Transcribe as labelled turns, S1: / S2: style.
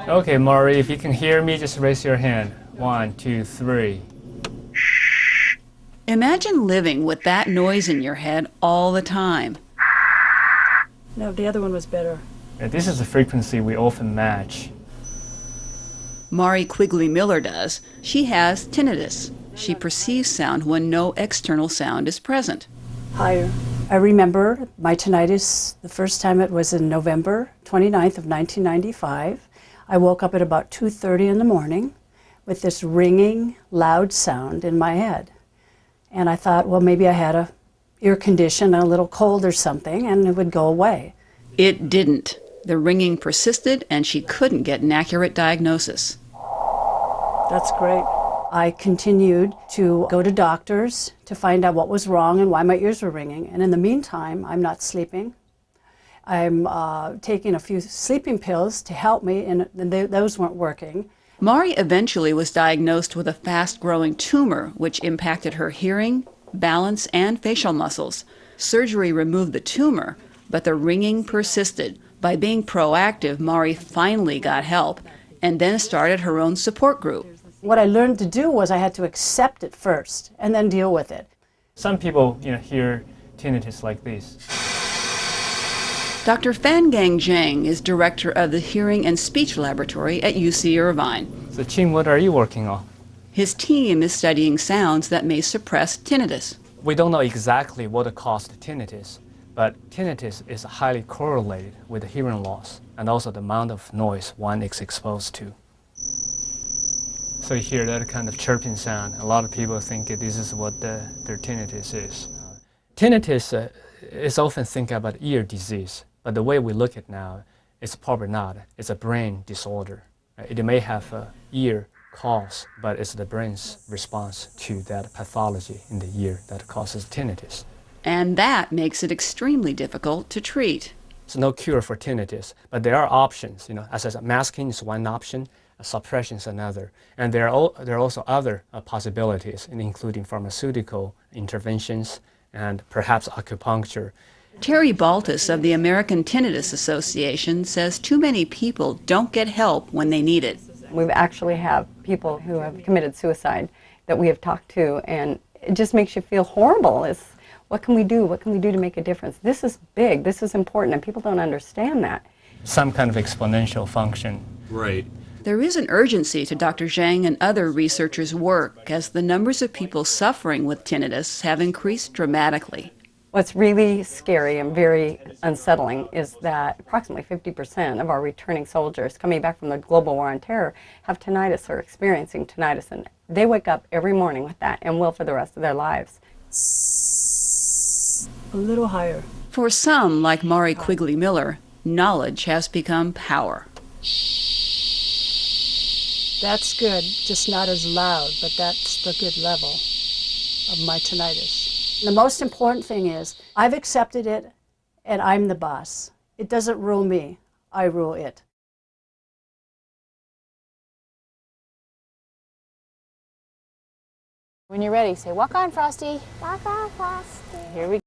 S1: Okay, Maury, if you can hear me, just raise your hand. 1, 2, 3.
S2: Imagine living with that noise in your head all the time.
S3: No, the other one was better.
S1: This is the frequency we often match.
S2: Mari Quigley-Miller does. She has tinnitus. She perceives sound when no external sound is present.
S3: Higher. I remember my tinnitus, the first time it was in November 29th of 1995. I woke up at about 2:30 in the morning with this ringing, loud sound in my head. And I thought, well, maybe I had a ear condition, a little cold or something, and it would go away.
S2: It didn't. The ringing persisted, and she couldn't get an accurate diagnosis.
S3: That's great. I continued to go to doctors to find out what was wrong and why my ears were ringing. And in the meantime, I'm not sleeping. I'm taking a few sleeping pills to help me, and those weren't working.
S2: Mari eventually was diagnosed with a fast-growing tumor, which impacted her hearing, balance, and facial muscles. Surgery removed the tumor, but the ringing persisted. By being proactive, Mari finally got help and then started her own support group.
S3: What I learned to do was I had to accept it first and then deal with it.
S1: Some people, hear tinnitus like this.
S2: Dr. Fangang Zhang is director of the Hearing and Speech Laboratory at UC Irvine.
S1: So, Chin, what are you working on?
S2: His team is studying sounds that may suppress tinnitus.
S1: We don't know exactly what caused tinnitus, but tinnitus is highly correlated with hearing loss and also the amount of noise one is exposed to. So you hear that kind of chirping sound. A lot of people think this is what their tinnitus is. Tinnitus is often think about ear disease, but the way we look at it now, it's probably not. It's a brain disorder. It may have an ear cause, but it's the brain's response to that pathology in the ear that causes tinnitus.
S2: And that makes it extremely difficult to treat.
S1: There's no cure for tinnitus, but there are options. As I said, masking is one option, suppression is another. And there are also other possibilities, including pharmaceutical interventions and perhaps acupuncture.
S2: Terry Baltus of the American Tinnitus Association says too many people don't get help when they need it.
S4: We actually have people who have committed suicide that we have talked to, and it just makes you feel horrible. What can we do? What can we do to make a difference? This is big, this is important, and people don't understand that.
S1: Some kind of exponential function.
S5: Right.
S2: There is an urgency to Dr. Zhang and other researchers' work as the numbers of people suffering with tinnitus have increased dramatically.
S4: What's really scary and very unsettling is that approximately 50% of our returning soldiers coming back from the global war on terror have tinnitus or experiencing tinnitus, and they wake up every morning with that and will for the rest of their lives.
S3: A little higher.
S2: For some, like Mari Quigley-Miller, knowledge has become power.
S3: That's good, just not as loud, but that's the good level of my tinnitus. The most important thing is I've accepted it and I'm the boss. It doesn't rule me, I rule it.
S6: When you're ready, say, walk on, Frosty.
S7: Walk on, Frosty.
S6: Here we